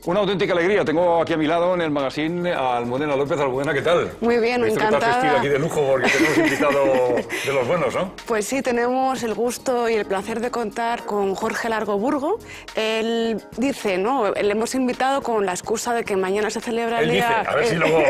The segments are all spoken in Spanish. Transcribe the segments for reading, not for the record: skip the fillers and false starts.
Una auténtica alegría. Tengo aquí a mi lado en el magazine a Almudena López. Almudena, ¿qué tal? Muy bien, encantada. Que te has vestido aquí de lujo porque tenemos invitado de los buenos, ¿no? Pues sí, tenemos el gusto y el placer de contar con Jorge Largo Burgo. Él dice, ¿no? Le hemos invitado con la excusa de que mañana se celebra el día... Dice, a ver si luego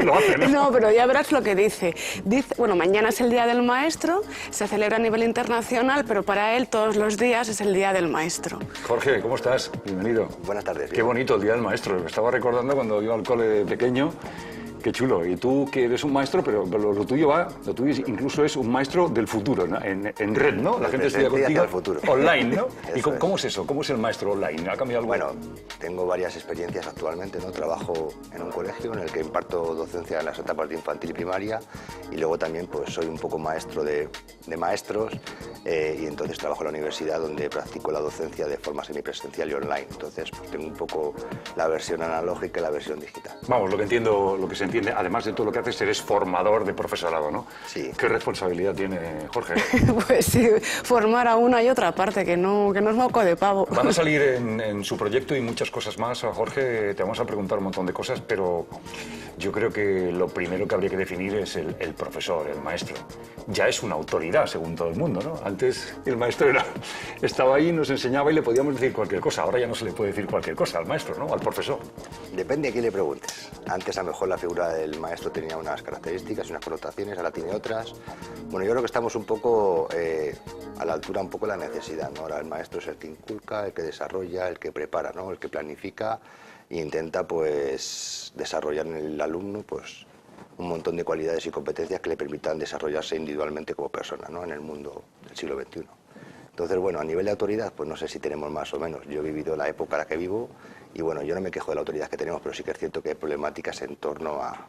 lo hace, ¿no? No, pero ya verás lo que dice. Dice, bueno, mañana es el Día del Maestro, se celebra a nivel internacional, pero para él todos los días es el Día del Maestro. Jorge, ¿cómo estás? Bienvenido. Buenas tardes. Qué bonito el Día del Maestro. Lo estaba recordando cuando iba al cole de pequeño. Qué chulo. Y tú que eres un maestro, pero lo tuyo incluso es un maestro del futuro, ¿no? En red, ¿no? La gente estudia contigo futuro. online, ¿no? ¿Y cómo es eso? ¿Cómo es el maestro online? ¿Ha cambiado algo? Bueno, tengo varias experiencias actualmente, ¿no? Trabajo en un colegio en el que imparto docencia en las etapas de infantil y primaria y luego también pues soy un poco maestro de maestros y entonces trabajo en la universidad donde practico la docencia de forma semipresencial y online. Entonces pues tengo un poco la versión analógica y la versión digital. Vamos, lo que entiendo, lo que se entiende, además de todo lo que haces, eres formador de profesorado, ¿no? Sí. ¿Qué responsabilidad tiene Jorge? Pues sí, formar a una y otra parte, que no es moco de pavo. Van a salir en su proyecto y muchas cosas más. Jorge, te vamos a preguntar un montón de cosas, pero yo creo que lo primero que habría que definir es el profesor, el maestro. Ya es una autoridad, según todo el mundo, ¿no? Antes el maestro estaba ahí, nos enseñaba y le podíamos decir cualquier cosa. Ahora ya no se le puede decir cualquier cosa al maestro, ¿no? Al profesor. Depende a quién le preguntes. Antes a lo mejor la figura del maestro tenía unas características y unas connotaciones, ahora tiene otras. Bueno, yo creo que estamos un poco a la altura un poco de la necesidad, ¿no? Ahora el maestro es el que inculca, el que desarrolla, el que prepara, ¿no? El que planifica e intenta pues desarrollar en el alumno pues un montón de cualidades y competencias que le permitan desarrollarse individualmente como persona, ¿no? En el mundo del siglo XXI. Entonces, bueno, a nivel de autoridad, pues no sé si tenemos más o menos. Yo he vivido la época en la que vivo y, bueno, yo no me quejo de la autoridad que tenemos, pero sí que es cierto que hay problemáticas en torno a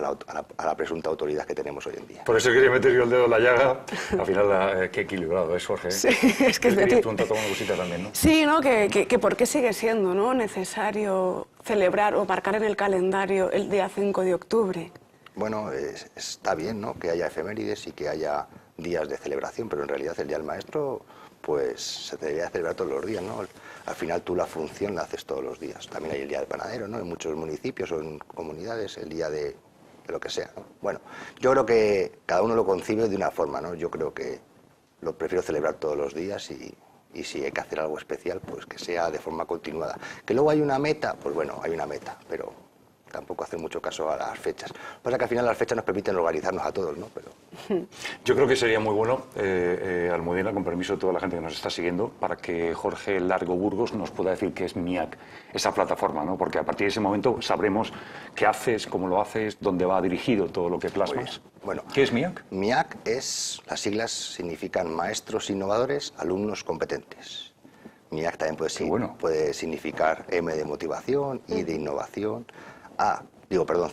la presunta autoridad que tenemos hoy en día. Por eso quería meter yo el dedo en la llaga. Al final, qué equilibrado es, Jorge. Sí, es que querías preguntar toda una cosita también, ¿no? Sí, ¿no? Que por qué sigue siendo, ¿no?, necesario celebrar o marcar en el calendario el día 5 de octubre. Bueno, está bien, ¿no?, que haya efemérides y que haya días de celebración, pero en realidad el Día del Maestro pues se debería celebrar todos los días, ¿no? Al final tú la función la haces todos los días. También hay el Día del Panadero, ¿no? En muchos municipios o en comunidades, el día de lo que sea, ¿no? Bueno, yo creo que cada uno lo concibe de una forma, ¿no? Yo creo que lo prefiero celebrar todos los días y si hay que hacer algo especial, pues que sea de forma continuada. Que luego hay una meta, pues bueno, hay una meta, pero tampoco hacer mucho caso a las fechas. Lo que pasa es que al final las fechas nos permiten organizarnos a todos, ¿no? Pero... Yo creo que sería muy bueno, Almudena, con permiso de toda la gente que nos está siguiendo, para que Jorge Largo Burgos nos pueda decir qué es MIAC, esa plataforma, ¿no? Porque a partir de ese momento sabremos qué haces, cómo lo haces, dónde va dirigido todo lo que plasmas. Bueno, ¿qué es MIAC? MIAC las siglas significan Maestros Innovadores, Alumnos Competentes. MIAC también puede significar M de motivación, I de innovación,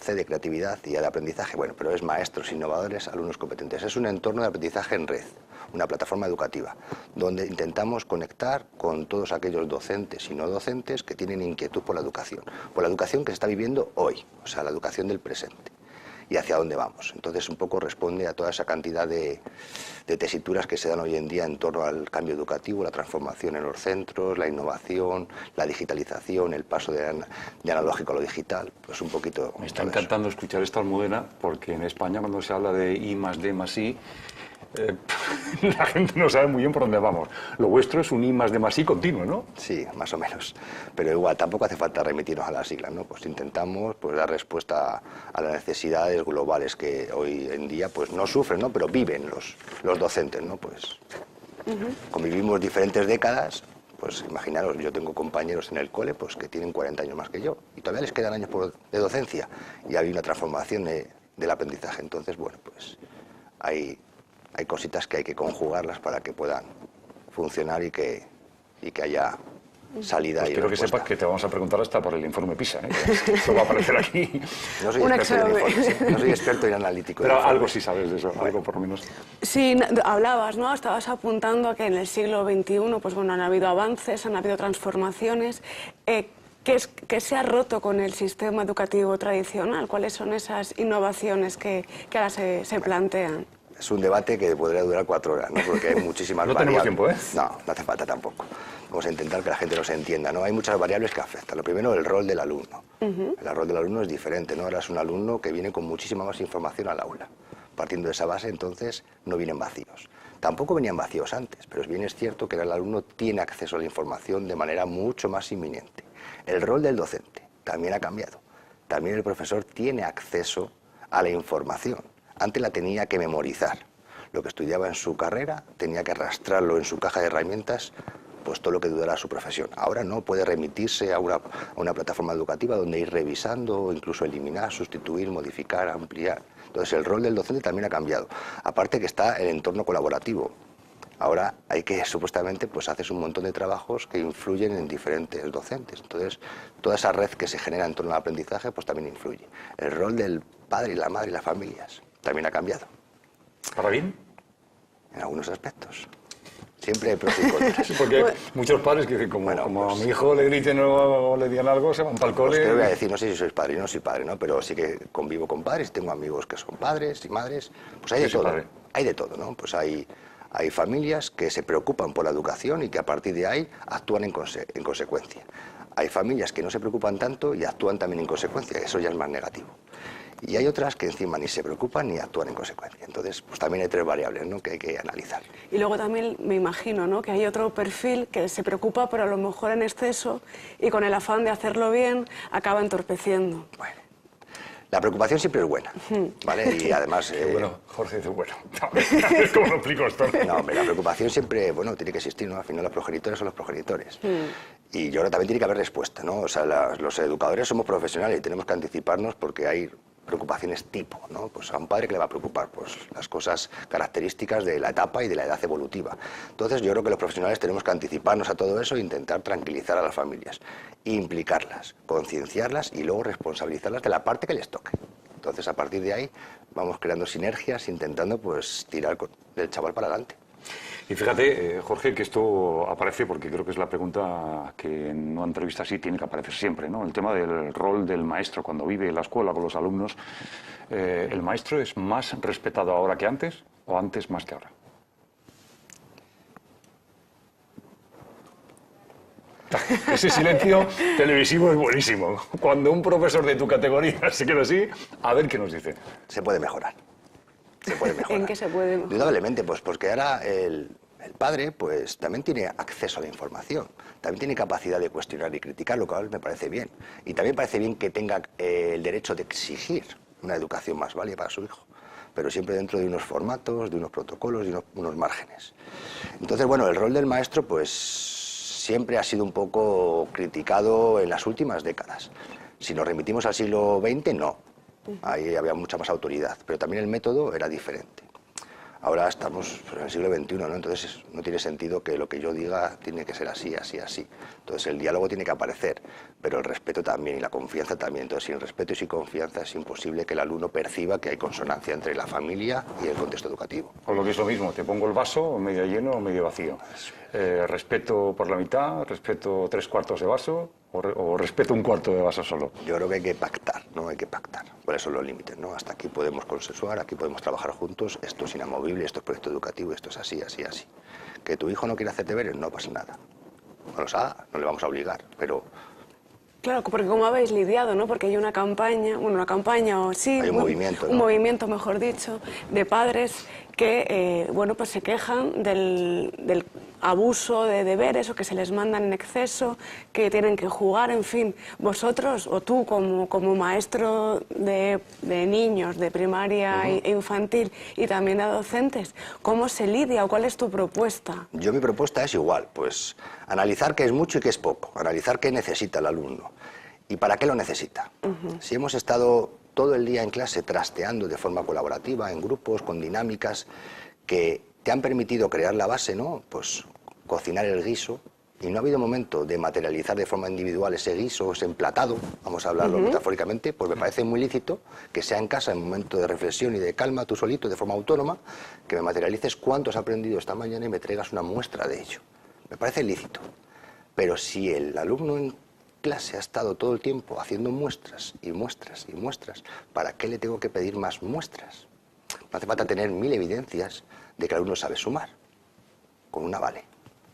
C de creatividad y A de aprendizaje. Bueno, pero es Maestros Innovadores, Alumnos Competentes. Es un entorno de aprendizaje en red, una plataforma educativa, donde intentamos conectar con todos aquellos docentes y no docentes que tienen inquietud por la educación que se está viviendo hoy, o sea, la educación del presente. Y hacia dónde vamos. Entonces, un poco responde a toda esa cantidad de tesituras que se dan hoy en día en torno al cambio educativo, la transformación en los centros, la innovación, la digitalización, el paso de analógico a lo digital. Pues un poquito... Me está encantando escuchar esta, Almudena, porque en España, cuando se habla de I más D más I, la gente no sabe muy bien por dónde vamos. Lo vuestro es un I más D más I continuo, ¿no? Sí, más o menos. Pero igual, tampoco hace falta remitirnos a las siglas, ¿no? Pues intentamos dar respuesta a las necesidades globales que hoy en día pues no sufren, ¿no? Pero viven los docentes, ¿no? Pues convivimos diferentes décadas. Pues imaginaros, yo tengo compañeros en el cole pues que tienen 40 años más que yo y todavía les quedan años de docencia y ha habido una transformación del aprendizaje. Entonces, bueno, pues hay cositas que hay que conjugarlas para que puedan funcionar y que haya salida. Pues y quiero que sepas que te vamos a preguntar hasta por el informe PISA, ¿eh? Esto va a aparecer aquí. No soy experto en analítico. Pero algo sí sabes de eso, algo por lo menos. Sí, hablabas, ¿no? Estabas apuntando a que en el siglo XXI, pues bueno, han habido avances, han habido transformaciones. ¿Qué ¿Qué se ha roto con el sistema educativo tradicional? ¿Cuáles son esas innovaciones que ahora se plantean? Es un debate que podría durar 4 horas, ¿no? Porque hay muchísimas variables. No tenemos tiempo, ¿eh? No hace falta tampoco. Vamos a intentar que la gente nos entienda, ¿no? Hay muchas variables que afectan. Lo primero, el rol del alumno. El rol del alumno es diferente, ¿no? Ahora es un alumno que viene con muchísima más información al aula. Partiendo de esa base, entonces, no vienen vacíos. Tampoco venían vacíos antes, pero bien es cierto que el alumno tiene acceso a la información de manera mucho más inminente. El rol del docente también ha cambiado. También el profesor tiene acceso a la información. Antes la tenía que memorizar. Lo que estudiaba en su carrera tenía que arrastrarlo en su caja de herramientas, pues todo lo que durara su profesión. Ahora no, puede remitirse a una plataforma educativa donde ir revisando, incluso eliminar, sustituir, modificar, ampliar. Entonces el rol del docente también ha cambiado. Aparte que está el entorno colaborativo. Ahora hay que, supuestamente, pues haces un montón de trabajos que influyen en diferentes docentes. Entonces, toda esa red que se genera en torno al aprendizaje, pues también influye. El rol del padre y la madre y las familias también ha cambiado. ¿Para bien? En algunos aspectos. Siempre hay pros y contras. Porque hay muchos padres que dicen, como a mi hijo le griten o le digan algo, se van para el cole. Pues te voy a decir, no sé si sois padre, yo no soy padre, ¿no? Pero sí que convivo con padres, tengo amigos que son padres y madres. Pues hay de todo. Hay de todo, ¿no? Pues hay familias que se preocupan por la educación y que a partir de ahí actúan en consecuencia. Hay familias que no se preocupan tanto y actúan también en consecuencia, eso ya es más negativo. Y hay otras que encima ni se preocupan ni actúan en consecuencia. Entonces, pues también hay 3 variables, ¿no?, que hay que analizar. Y luego también me imagino, ¿no?, que hay otro perfil que se preocupa, pero a lo mejor en exceso y con el afán de hacerlo bien acaba entorpeciendo. Bueno, la preocupación siempre es buena, ¿vale? Y además... Bueno, Jorge dice, bueno, ¿cómo lo explico esto? No, hombre, la preocupación siempre, bueno, tiene que existir, ¿no? Al final los progenitores son los progenitores. Y yo creo que también tiene que haber respuesta, ¿no? O sea, los educadores somos profesionales y tenemos que anticiparnos porque hay preocupaciones tipo, ¿no? Pues a un padre que le va a preocupar, pues las cosas características de la etapa y de la edad evolutiva. Entonces yo creo que los profesionales tenemos que anticiparnos a todo eso e intentar tranquilizar a las familias, implicarlas, concienciarlas y luego responsabilizarlas de la parte que les toque. Entonces a partir de ahí vamos creando sinergias, intentando pues tirar del chaval para adelante. Y fíjate, Jorge, que esto aparece porque creo que es la pregunta que en una entrevista así tiene que aparecer siempre, ¿no? El tema del rol del maestro cuando vive en la escuela con los alumnos. ¿El maestro es más respetado ahora que antes o antes más que ahora? Ese silencio televisivo es buenísimo. Cuando un profesor de tu categoría se queda así, a ver qué nos dice. Se puede mejorar. Se puede mejorar. ¿En qué se puede mejorar? Indudablemente, pues porque ahora el padre pues también tiene acceso a la información, también tiene capacidad de cuestionar y criticar, lo cual me parece bien. Y también parece bien que tenga el derecho de exigir una educación más válida para su hijo, pero siempre dentro de unos formatos, de unos protocolos y unos márgenes. Entonces, bueno, el rol del maestro pues siempre ha sido un poco criticado en las últimas décadas. Si nos remitimos al siglo XX, no. Ahí había mucha más autoridad, pero también el método era diferente. Ahora estamos en el siglo XXI, ¿no? Entonces no tiene sentido que lo que yo diga tiene que ser así, así, así. Entonces el diálogo tiene que aparecer, pero el respeto también y la confianza también. Entonces sin respeto y sin confianza es imposible que el alumno perciba que hay consonancia entre la familia y el contexto educativo. O lo que es lo mismo, te pongo el vaso medio lleno o medio vacío. Respeto por la mitad, respeto 3/4 de vaso o respeto 1/4 de vaso solo. Yo creo que hay que pactar, ¿no? Hay que pactar. ¿Cuáles son los límites, no? Hasta aquí podemos consensuar, aquí podemos trabajar juntos, esto es inamovible, esto es proyecto educativo, esto es así, así, así. Que tu hijo no quiera hacer deberes, no pasa nada. No los haga, no le vamos a obligar, pero... Claro, porque como habéis lidiado, ¿no? Porque hay una campaña, bueno, una campaña o sí... Hay un movimiento, ¿no? Un movimiento, mejor dicho, de padres que, bueno, pues se quejan del abuso de deberes o que se les mandan en exceso, que tienen que jugar, en fin. Vosotros, o tú como maestro de niños, de primaria e infantil y también de docentes, ¿cómo se lidia o cuál es tu propuesta? Yo mi propuesta es igual, pues analizar qué es mucho y qué es poco, analizar qué necesita el alumno y para qué lo necesita. Si hemos estado todo el día en clase trasteando de forma colaborativa, en grupos, con dinámicas que te han permitido crear la base, ¿no? Pues cocinar el guiso, y no ha habido momento de materializar de forma individual ese guiso, ese emplatado, vamos a hablarlo metafóricamente, pues me parece muy lícito que sea en casa, en momento de reflexión y de calma, tú solito, de forma autónoma, que me materialices cuánto has aprendido esta mañana y me traigas una muestra de ello. Me parece lícito. Pero si el alumno clase ha estado todo el tiempo haciendo muestras y muestras y muestras, ¿para qué le tengo que pedir más muestras? No hace falta tener 1000 evidencias de que el alumno sabe sumar. Con una vale.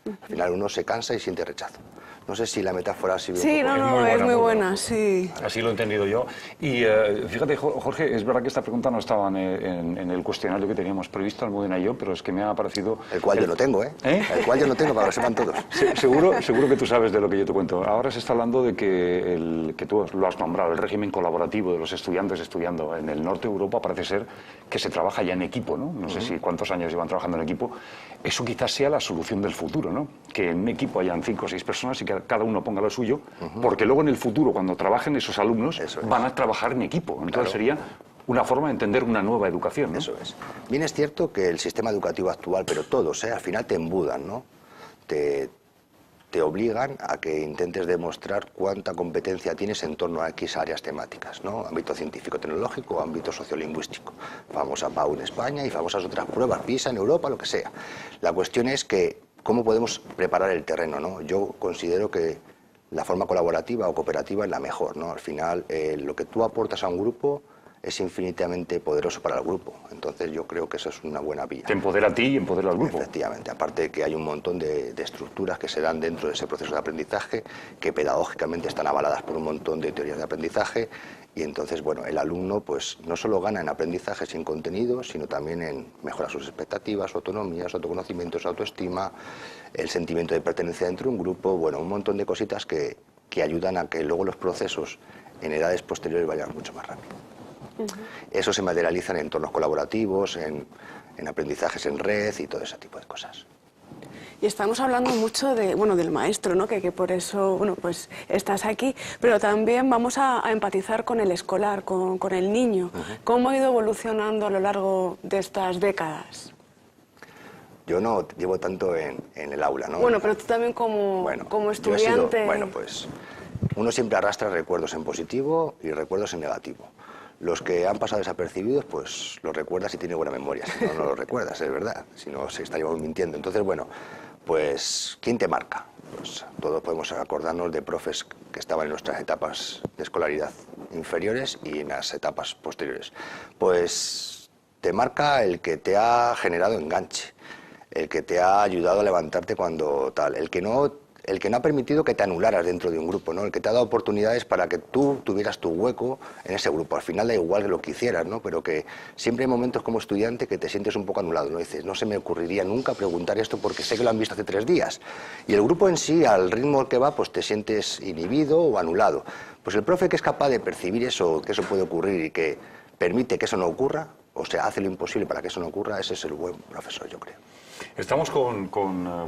Al final uno se cansa y siente rechazo. No sé si la metáfora ha sido... Sí, es muy buena, sí. Así lo he entendido yo. Y fíjate, Jorge, es verdad que esta pregunta no estaba en el cuestionario que teníamos previsto, Almudena y yo, pero es que me ha parecido... El cual yo no tengo, ¿eh? El cual yo no tengo, para que lo sepan todos. Seguro que tú sabes de lo que yo te cuento. Ahora se está hablando de que tú lo has nombrado, el régimen colaborativo de los estudiantes estudiando en el norte de Europa. Parece ser que se trabaja ya en equipo, ¿no? No sé si cuántos años llevan trabajando en equipo. Eso quizás sea la solución del futuro, ¿no? Que en un equipo hayan 5 o 6 personas y que cada uno ponga lo suyo, porque luego en el futuro, cuando trabajen esos alumnos, van a trabajar en equipo. Entonces sería una forma de entender una nueva educación, ¿no? Eso es. Bien, es cierto que el sistema educativo actual, pero todos, al final te embudan, ¿no? Te obligan a que intentes demostrar cuánta competencia tienes en torno a X áreas temáticas, ¿no? Ámbito científico-tecnológico, ámbito sociolingüístico. Famosa PAU en España y famosas otras pruebas, PISA en Europa, lo que sea. La cuestión es que cómo podemos preparar el terreno, ¿no? Yo considero que la forma colaborativa o cooperativa es la mejor, ¿no? Al final, lo que tú aportas a un grupo es infinitamente poderoso para el grupo. Entonces yo creo que eso es una buena vía. Te empodera a ti y empodera al grupo. Efectivamente, aparte de que hay un montón de estructuras que se dan dentro de ese proceso de aprendizaje, que pedagógicamente están avaladas por un montón de teorías de aprendizaje, y entonces, bueno, el alumno pues no solo gana en aprendizaje sin contenido, sino también en mejorar sus expectativas, su autonomía, su autoconocimiento, su autoestima, el sentimiento de pertenencia dentro de un grupo, bueno, un montón de cositas que ayudan a que luego los procesos en edades posteriores vayan mucho más rápido. Eso se materializa en entornos colaborativos, en aprendizajes en red y todo ese tipo de cosas. Y estamos hablando mucho del maestro, ¿no? Que por eso, pues estás aquí, pero también vamos a empatizar con el escolar, con el niño. ¿Cómo ha ido evolucionando a lo largo de estas décadas? Yo no llevo tanto en el aula, ¿no? Bueno, pero tú también como estudiante... Pues uno siempre arrastra recuerdos en positivo y recuerdos en negativo. Los que han pasado desapercibidos, pues los recuerdas y tienes buena memoria. Si no, no los recuerdas, es verdad. Si no, se estaríamos mintiendo. Entonces, bueno, pues, ¿quién te marca? Pues todos podemos acordarnos de profes que estaban en nuestras etapas de escolaridad inferiores y en las etapas posteriores. Pues te marca el que te ha generado enganche, el que te ha ayudado a levantarte cuando tal, el que no ha permitido que te anularas dentro de un grupo, ¿no? El que te ha dado oportunidades para que tú tuvieras tu hueco en ese grupo. Al final da igual lo que hicieras, ¿no? Pero que siempre hay momentos como estudiante que te sientes un poco anulado, ¿no? Dices, no se me ocurriría nunca preguntar esto porque sé que lo han visto hace 3 días. Y el grupo en sí, al ritmo al que va, pues te sientes inhibido o anulado. Pues el profe que es capaz de percibir eso, que eso puede ocurrir y que permite que eso no ocurra, o sea, hace lo imposible para que eso no ocurra, ese es el buen profesor, yo creo. Estamos con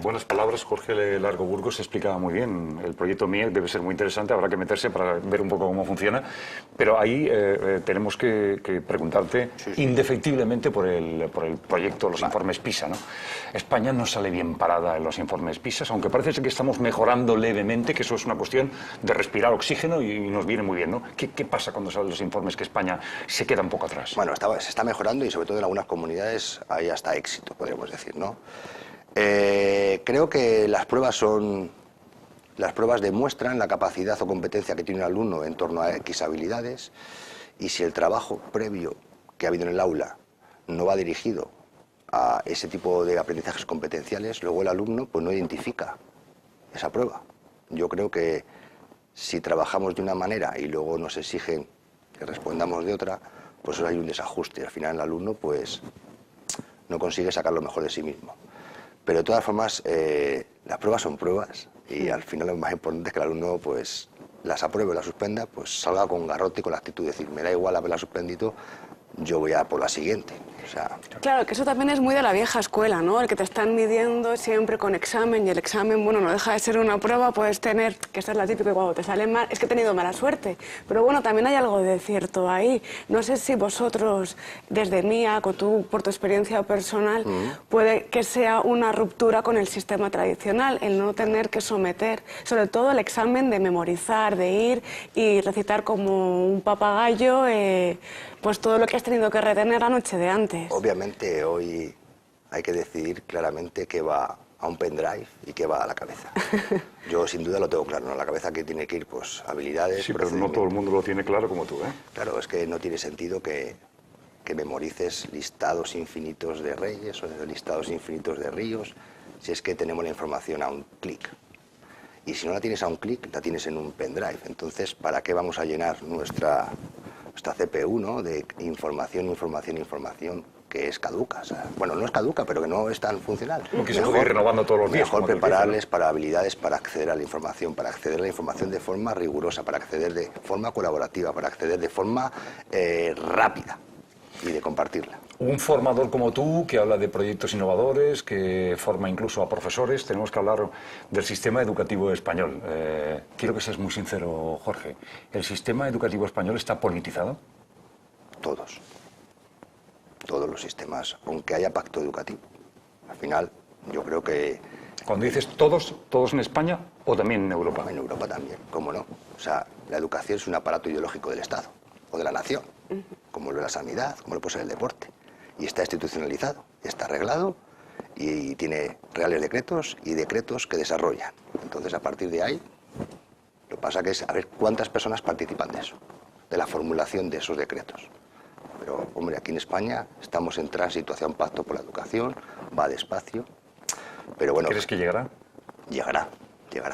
buenas palabras. Jorge Largo Burgos explicaba muy bien. El proyecto MIEC debe ser muy interesante, habrá que meterse para ver un poco cómo funciona. Pero ahí tenemos que preguntarte indefectiblemente por el proyecto, los informes PISA, ¿no? España no sale bien parada en los informes PISA, aunque parece que estamos mejorando levemente, que eso es una cuestión de respirar oxígeno y nos viene muy bien, ¿no? ¿Qué pasa cuando salen los informes que España se queda un poco atrás? Bueno, se está mejorando y sobre todo en algunas comunidades hay hasta éxito, podríamos decir, ¿no? Creo que las pruebas demuestran la capacidad o competencia que tiene un alumno en torno a X habilidades, y si el trabajo previo que ha habido en el aula no va dirigido a ese tipo de aprendizajes competenciales, luego el alumno pues no identifica esa prueba. Yo creo que si trabajamos de una manera y luego nos exigen que respondamos de otra, pues hay un desajuste. Al final el alumno pues no consigue sacar lo mejor de sí mismo. Pero de todas formas, las pruebas son pruebas y al final lo más importante es que el alumno pues las apruebe o las suspenda, pues salga con garrote y con la actitud de decir, me da igual haberla suspendido, yo voy a por la siguiente. O sea, claro, que eso también es muy de la vieja escuela, ¿no? El que te están midiendo siempre con examen, y el examen, bueno, no deja de ser una prueba, puedes tener, que esta es la típica, cuando te sale mal, es que he tenido mala suerte. Pero bueno, también hay algo de cierto ahí. No sé si vosotros, desde MIAC o tú, por tu experiencia personal, puede que sea una ruptura con el sistema tradicional, el no tener que someter, sobre todo el examen de memorizar, de ir y recitar como un papagayo, pues todo lo que has tenido que retener la noche de antes. Obviamente hoy hay que decidir claramente qué va a un pendrive y qué va a la cabeza. Yo sin duda lo tengo claro, ¿no? La cabeza que tiene que ir, pues, habilidades... Sí, pero no todo el mundo lo tiene claro como tú, ¿eh? Claro, es que no tiene sentido que memorices listados infinitos de reyes o listados infinitos de ríos, si es que tenemos la información a un clic. Y si no la tienes a un clic, la tienes en un pendrive. Entonces, ¿para qué vamos a llenar nuestra CPU, ¿no?, de información que es caduca? O sea, bueno, no es caduca, pero que no es tan funcional. Porque se puede ir renovando todos los días. Mejor prepararles para habilidades para acceder a la información, para acceder a la información de forma rigurosa, para acceder de forma colaborativa, para acceder de forma rápida y de compartirla. Un formador como tú, que habla de proyectos innovadores, que forma incluso a profesores, tenemos que hablar del sistema educativo español. Quiero que seas muy sincero, Jorge. ¿El sistema educativo español está politizado? Todos. Todos los sistemas, aunque haya pacto educativo. Al final, yo creo que... Cuando dices todos, ¿todos en España o también en Europa? En Europa también, ¿cómo no? O sea, la educación es un aparato ideológico del Estado o de la nación, como lo es la sanidad, como lo puede ser el deporte. Y está institucionalizado, está arreglado y tiene reales decretos y decretos que desarrollan. Entonces, a partir de ahí, lo que pasa que es a ver cuántas personas participan de eso, de la formulación de esos decretos. Pero, hombre, aquí en España estamos en tránsito hacia un pacto por la educación, va despacio, pero bueno... ¿Crees que llegará? Llegará,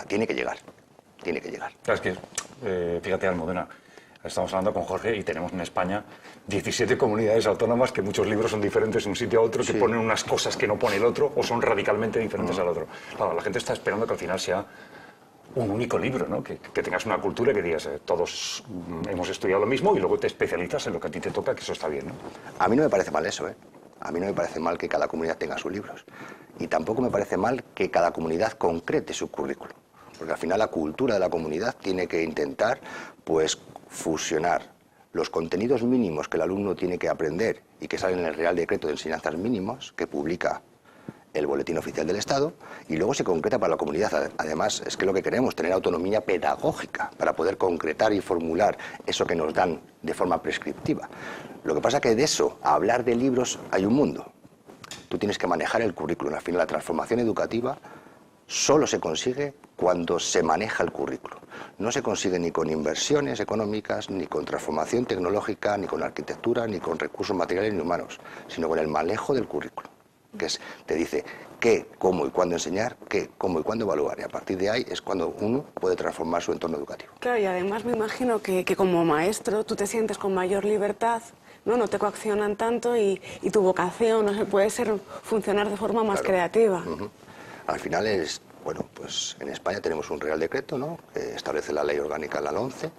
tiene que llegar. Claro, es que, fíjate, Almudena, estamos hablando con Jorge y tenemos en España 17 comunidades autónomas que muchos libros son diferentes de un sitio a otro, que ponen unas cosas que no pone el otro o son radicalmente diferentes al otro. Claro, la gente está esperando que al final sea un único libro, ¿no? Que tengas una cultura que digas, todos hemos estudiado lo mismo y luego te especializas en lo que a ti te toca, que eso está bien, ¿no? A mí no me parece mal eso, ¿eh? A mí no me parece mal que cada comunidad tenga sus libros. Y tampoco me parece mal que cada comunidad concrete su currículum. Porque al final la cultura de la comunidad tiene que intentar, pues, fusionar los contenidos mínimos que el alumno tiene que aprender y que salen en el Real Decreto de Enseñanzas Mínimos, que publica el Boletín Oficial del Estado, y luego se concreta para la comunidad. Además, es que lo que queremos, tener autonomía pedagógica para poder concretar y formular eso que nos dan de forma prescriptiva. Lo que pasa es que de eso, a hablar de libros, hay un mundo. Tú tienes que manejar el currículum. Al final, la transformación educativa solo se consigue cuando se maneja el currículum. No se consigue ni con inversiones económicas, ni con transformación tecnológica, ni con arquitectura, ni con recursos materiales ni humanos, sino con el manejo del currículum, que te dice qué, cómo y cuándo enseñar, qué, cómo y cuándo evaluar. Y a partir de ahí es cuando uno puede transformar su entorno educativo. Claro, y además me imagino que como maestro tú te sientes con mayor libertad, no te coaccionan tanto y tu vocación, no sé, puede ser funcionar de forma más creativa. Al final es, bueno, pues en España tenemos un Real Decreto, ¿no?, que establece la Ley Orgánica, la LOMCE,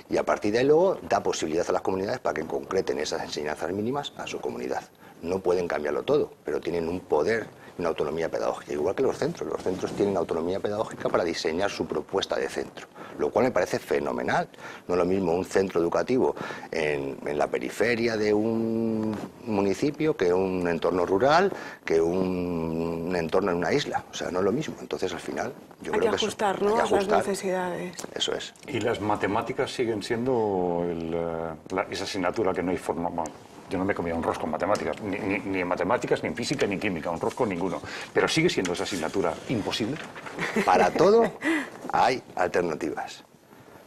y a partir de ahí luego da posibilidad a las comunidades para que concreten esas enseñanzas mínimas a su comunidad. No pueden cambiarlo todo, pero tienen un poder y una autonomía pedagógica, igual que los centros. Los centros tienen autonomía pedagógica para diseñar su propuesta de centro, lo cual me parece fenomenal. No es lo mismo un centro educativo en la periferia de un municipio que un entorno rural, que un entorno en una isla. O sea, no es lo mismo. Entonces, al final, yo creo que ajustar, ¿no?, a las necesidades. Eso es. ¿Y las matemáticas siguen siendo esa asignatura que no hay forma? Bueno, yo no me comía un rosco en matemáticas, ni en matemáticas, ni en física, ni en química, un rosco ninguno. Pero sigue siendo esa asignatura imposible. Para todo hay alternativas.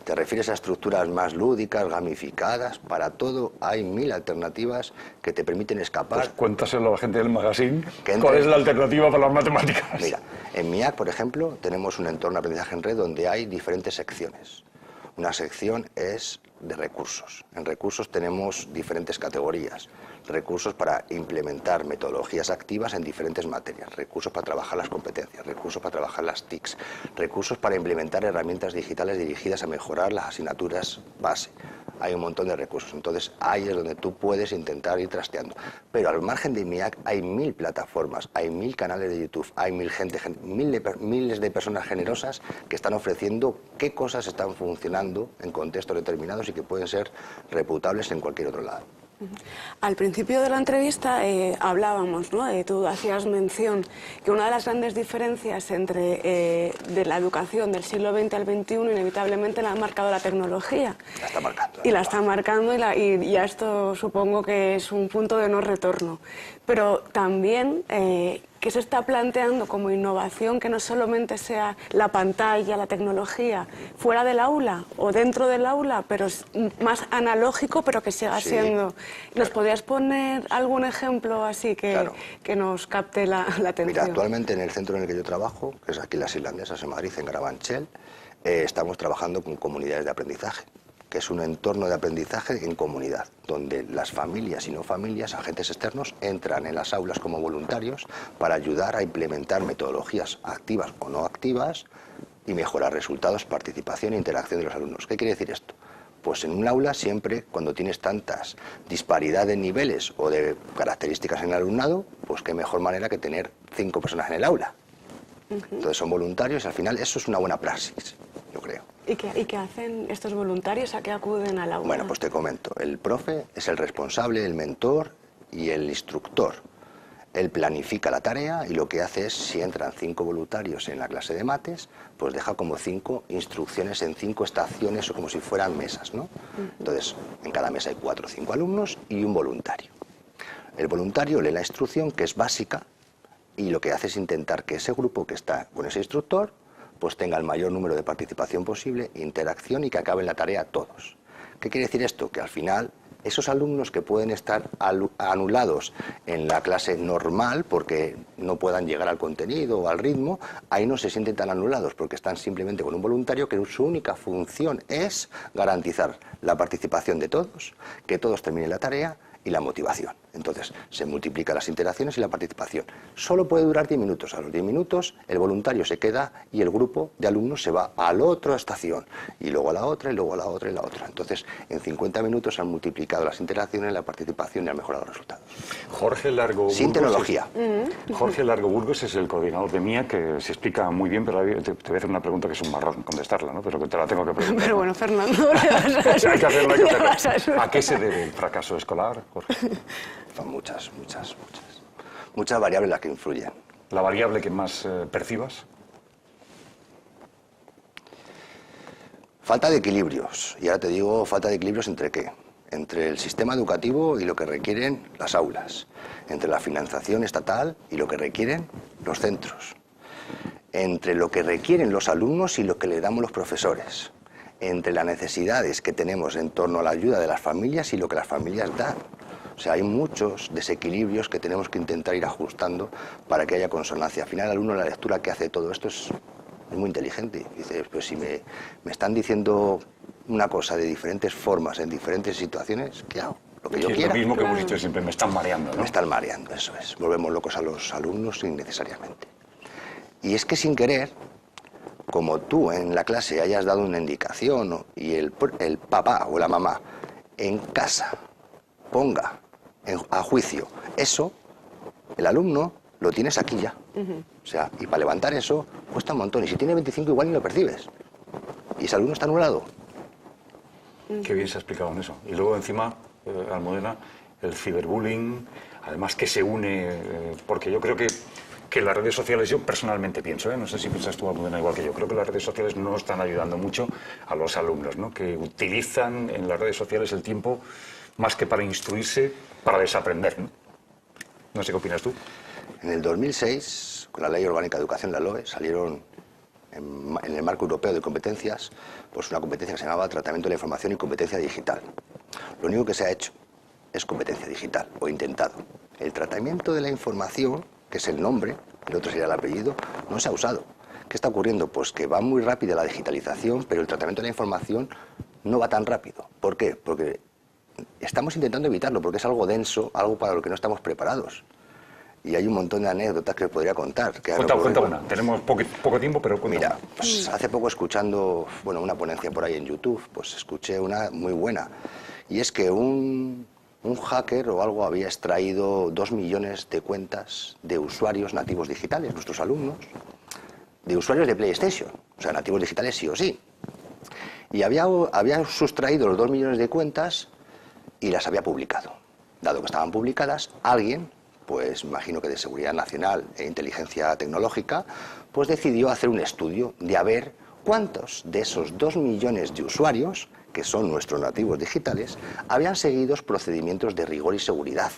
¿Te refieres a estructuras más lúdicas, gamificadas? Para todo hay 1000 alternativas que te permiten escapar. Pues cuéntaselo a la gente del magazine, ¿cuál es la alternativa para las matemáticas? Mira, en MIAC, por ejemplo, tenemos un entorno de aprendizaje en red donde hay diferentes secciones. Una sección es de recursos. En recursos tenemos diferentes categorías. Recursos para implementar metodologías activas en diferentes materias, recursos para trabajar las competencias, recursos para trabajar las TICs, recursos para implementar herramientas digitales dirigidas a mejorar las asignaturas base. Hay un montón de recursos, entonces ahí es donde tú puedes intentar ir trasteando. Pero al margen de MIAC hay 1000 plataformas, hay 1000 canales de YouTube, hay miles de personas generosas que están ofreciendo qué cosas están funcionando en contextos determinados y que pueden ser reputables en cualquier otro lado. Al principio de la entrevista hablábamos, ¿no? Tú hacías mención que una de las grandes diferencias entre de la educación del siglo XX al XXI inevitablemente la ha marcado la tecnología. La está marcando. Y la está marcando y ya esto supongo que es un punto de no retorno. Pero también ¿qué se está planteando como innovación que no solamente sea la pantalla, la tecnología, fuera del aula o dentro del aula, pero es más analógico, pero que siga siendo? ¿Nos podrías poner algún ejemplo así que nos capte la atención? Mira, actualmente en el centro en el que yo trabajo, que es aquí en las Irlandesas, en Madrid, en Carabanchel, estamos trabajando con comunidades de aprendizaje, que es un entorno de aprendizaje en comunidad, donde las familias y no familias, agentes externos, entran en las aulas como voluntarios para ayudar a implementar metodologías activas o no activas y mejorar resultados, participación e interacción de los alumnos. ¿Qué quiere decir esto? Pues en un aula siempre, cuando tienes tantas disparidad de niveles o de características en el alumnado, pues qué mejor manera que tener 5 personas en el aula. Entonces son voluntarios y al final eso es una buena praxis, yo creo. ¿Y qué hacen estos voluntarios? ¿A qué acuden al aula? Bueno, pues te comento. El profe es el responsable, el mentor y el instructor. Él planifica la tarea y lo que hace es, si entran 5 voluntarios en la clase de mates, pues deja como 5 instrucciones en 5 estaciones o como si fueran mesas, ¿no? Entonces, en cada mesa hay 4 o 5 alumnos y un voluntario. El voluntario lee la instrucción, que es básica, y lo que hace es intentar que ese grupo que está con ese instructor pues tenga el mayor número de participación posible, interacción y que acaben la tarea todos. ¿Qué quiere decir esto? Que al final esos alumnos que pueden estar anulados en la clase normal porque no puedan llegar al contenido o al ritmo, ahí no se sienten tan anulados porque están simplemente con un voluntario que su única función es garantizar la participación de todos, que todos terminen la tarea y la motivación. Entonces, se multiplican las interacciones y la participación. Solo puede durar 10 minutos. A los 10 minutos, el voluntario se queda y el grupo de alumnos se va a la otra estación, y luego a la otra, y luego a la otra, y la otra. Entonces, en 50 minutos han multiplicado las interacciones, la participación y han mejorado los resultados. Jorge Largo Burgos. Sin tecnología. Jorge Largo Burgos es el coordinador de MIA, que se explica muy bien, pero te voy a hacer una pregunta que es un marrón contestarla, ¿no? Pero que te la tengo que preguntar. Pero bueno, Fernando, hay que hacerlo. ¿A qué se debe el fracaso escolar, Jorge? Son muchas variables las que influyen. ¿La variable que más percibas? Falta de equilibrios. Y ahora te digo, falta de equilibrios ¿entre qué? Entre el sistema educativo y lo que requieren las aulas. Entre la financiación estatal y lo que requieren los centros. Entre lo que requieren los alumnos y lo que le damos los profesores. Entre las necesidades que tenemos en torno a la ayuda de las familias y lo que las familias dan. O sea, hay muchos desequilibrios que tenemos que intentar ir ajustando para que haya consonancia. Al final, el alumno, la lectura que hace de todo esto es muy inteligente. Dice, pues si me están diciendo una cosa de diferentes formas, en diferentes situaciones, ¿qué hago? Lo que yo quiera. Es lo mismo que hemos dicho siempre, me están mareando, ¿no? Me están mareando, eso es. Volvemos locos a los alumnos innecesariamente. Y es que sin querer, como tú en la clase hayas dado una indicación y el papá o la mamá en casa ponga a juicio eso, el alumno lo tienes aquí ya. O sea, y para levantar eso cuesta un montón. Y si tiene 25 igual ni lo percibes. Y ese alumno está anulado. Qué bien se ha explicado en eso. Y luego encima, Almudena, el ciberbullying, además que se une, porque yo creo que las redes sociales, yo personalmente pienso, no sé si piensas tú, Almudena, igual que yo, creo que las redes sociales no están ayudando mucho a los alumnos, ¿no? Que utilizan en las redes sociales el tiempo más que para instruirse, para desaprender, ¿no? No sé qué opinas tú. En el 2006, con la Ley Orgánica de Educación, la LOE, salieron en el marco europeo de competencias, pues una competencia que se llamaba Tratamiento de la Información y Competencia Digital. Lo único que se ha hecho es competencia digital, o intentado. El tratamiento de la información, que es el nombre, el otro sería el apellido, no se ha usado. ¿Qué está ocurriendo? Pues que va muy rápida la digitalización, pero el tratamiento de la información no va tan rápido. ¿Por qué? Porque estamos intentando evitarlo, porque es algo denso, algo para lo que no estamos preparados. Y hay un montón de anécdotas que os podría contar. Cuenta una. Tenemos poco tiempo, pero cuenta. Mira, pues hace poco escuchando una ponencia por ahí en YouTube, pues escuché una muy buena. Y es que un hacker o algo había extraído 2 millones de cuentas de usuarios nativos digitales, nuestros alumnos, de usuarios de PlayStation, o sea, nativos digitales sí o sí. Y había sustraído los 2 millones de cuentas y las había publicado. Dado que estaban publicadas, alguien, pues imagino que de Seguridad Nacional e Inteligencia Tecnológica, pues decidió hacer un estudio de a ver cuántos de esos 2 millones de usuarios, que son nuestros nativos digitales, habían seguido procedimientos de rigor y seguridad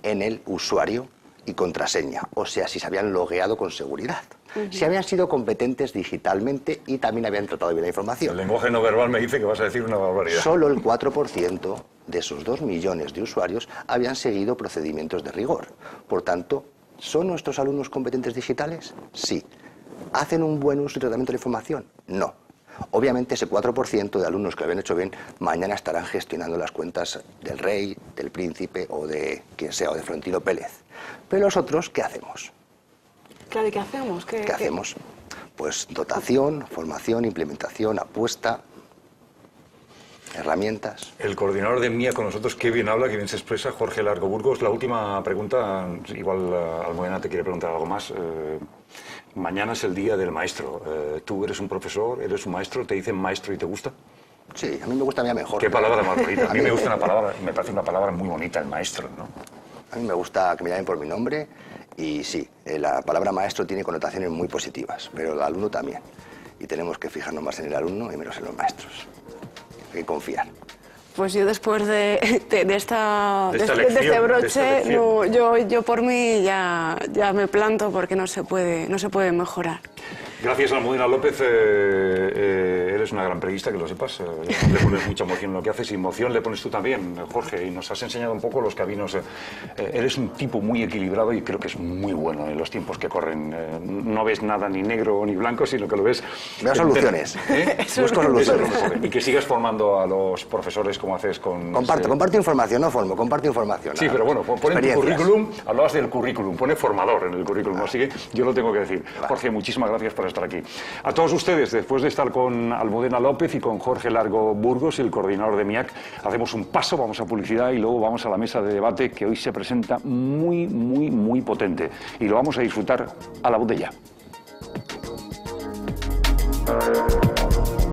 en el usuario y contraseña, o sea, si se habían logueado con seguridad, si habían sido competentes digitalmente y también habían tratado bien la información. El lenguaje no verbal me dice que vas a decir una barbaridad. Solo el 4% de esos 2 millones de usuarios habían seguido procedimientos de rigor. Por tanto, ¿son nuestros alumnos competentes digitales? Sí. ¿Hacen un buen uso y tratamiento de la información? No. Obviamente ese 4% de alumnos que lo habían hecho bien, mañana estarán gestionando las cuentas del rey, del príncipe o de quien sea, o de Florentino Pérez. Pero los otros, ¿qué hacemos? Claro, ¿y qué hacemos? ¿Qué hacemos? Pues dotación, formación, implementación, apuesta, herramientas. El coordinador de MIA con nosotros, qué bien habla, qué bien se expresa, Jorge Largo Burgos. La última pregunta, igual Almudena te quiere preguntar algo más. Mañana es el día del maestro. Tú eres un profesor, eres un maestro, ¿te dicen maestro y te gusta? Sí, a mí me gusta mejor. Qué palabra más bonita. A mí me gusta una palabra, me parece una palabra muy bonita, el maestro, ¿no? A mí me gusta que me llamen por mi nombre y sí, la palabra maestro tiene connotaciones muy positivas, pero el alumno también. Y tenemos que fijarnos más en el alumno y menos en los maestros. Hay que confiar. Pues yo después de este broche, no, yo por mí ya me planto porque no se puede mejorar. Gracias, Almudena López. Eres una gran periodista, que lo sepas. Le pones mucha emoción en lo que haces y emoción le pones tú también, Jorge. Y nos has enseñado un poco los caminos. Eres un tipo muy equilibrado y creo que es muy bueno en los tiempos que corren. No ves nada ni negro ni blanco, sino que lo ves... Veo soluciones. Busco soluciones. Y que sigas formando a los profesores como haces con... Comparto información, no formo, comparto información. Sí, pero bueno, pon en tu currículum, hablabas del currículum, pone formador en el currículum, así que yo lo tengo que decir. Jorge, muchísimas gracias por estar aquí. A todos ustedes, después de estar con Almudena López y con Jorge Largo Burgos, el coordinador de MIAC, hacemos un paso, vamos a publicidad y luego vamos a la mesa de debate que hoy se presenta muy potente y lo vamos a disfrutar a la voz de ya.